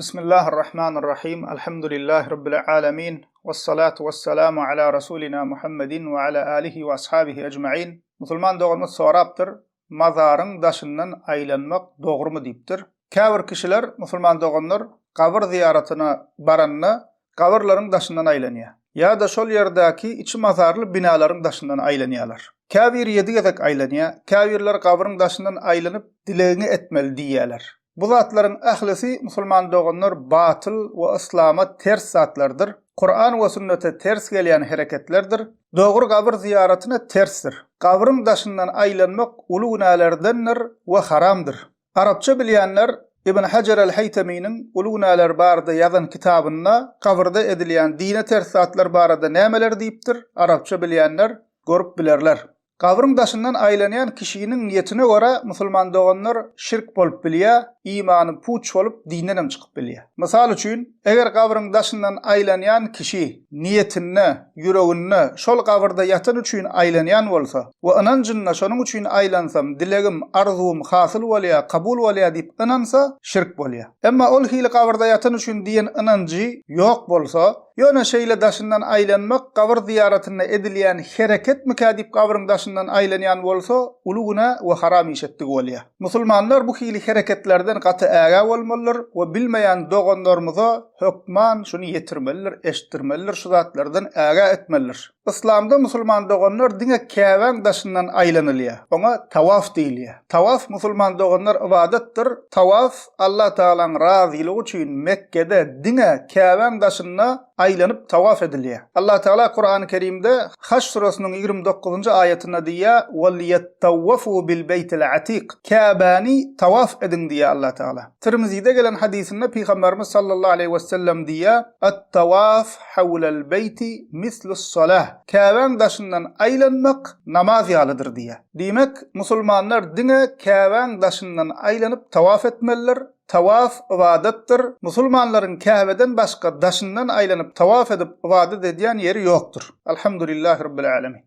Bismillahirrahmanirrahim. Elhamdülillahi Rabbil alemin. Vessalatu vesselamu ala Rasulina Muhammedin ve ala alihi ve ashabihi ecma'in. Musulman doğulmaz soraptır. Mazarın daşından aylanmak doğru mu deyiptir. Käbir kişiler, musulman doğanlar, qabr ziyaretine baranna, qabrların daşından aylanya. Ya da şol yerdäki içi mazarlı binaların daşından aylanyalar. Käbir 7 gezek aylanya, käbirler qabrın daşından aylanyp dileğini etmeli diýýärler. Bu zatların ahlisi musulman doğanlar batıl ve İslam'a ters zatlardır. Kur'an ve sünnete ters gelen hareketlerdir. Doğru qabr ziyaretine tersdir. Qabrın daşından aylanmak ulu günahlardandır ve haramdır. Arapça bilýänler İbn Hajar el-Haytami'nin Ulu Günahlar barada yazan kitabında qabrda edilen dine ters zatlar barada nämeler diýipdir? Arapça bilýänler görüp bilerler. Qabrın daşından aylanyan kişinin niyetine göre musulman doğanlar şirk bolup bilýär, imanı puç bolup dinden çıkıp bilýär. Misal üçin, eger qabrın daşından aylanyan kişi niyetine, yüreğine şol qabrda yatan üçin aylanyan bolsa we anancynna şonuň üçin aylansam, dilegim, arzum hasyl bolýar, kabul bolýar diýip inansa şirk bolýar. Emma ol hili qabrda yatan üçin diýen inancı ýok bolsa, ýöne şeýle daşından aylanmak qabr ziyaretine edilýän hereket mükadip qabrın daşından aylanyan bolsa ulu günah we haram işetdik bolýar. Musulmanlar bu hili hareketlerden gaty äge bolmalylar we bilmeýän doganlarymyza hökman şunu ýetirmeliler, eşitdirmeliler, şu zatlardan äge etmeliler. İslamda musulman doganlar dine käbän daşından aylanylýar. Oňa tawaf diýilýär. Tawaf musulman doganlar ibadetdir. Tawaf Allah Taala'nın razyligi üçin Mekke'de dine käbän daşyna aylanyp tawaf edilýär. Allah Taala Kur'an-ı Kerimde Haş surasının 29-njy ayetinde diýär: "Waliyattawafu bil beytil atiq." Käbäni tawaf edin diýär Allah Taala. Tirmizi'de gelen hadisinde Peygamberimiz sallallahu aleyhi ve sellem diýär: "At-tawaf hawlal beyti mislus salah." Käbän daşından aylanmak namaz ýalydyr diýär. Diýmek, musulmanlar dine käbän daşından aylanyp tawaf etmeliler. Tawaf ibadettir. Musulmanların Käbeden başga daşından aylanyp tawaf edip ibadet edýän ýeri ýokdur. Elhamdülillahi Rabbil alemin.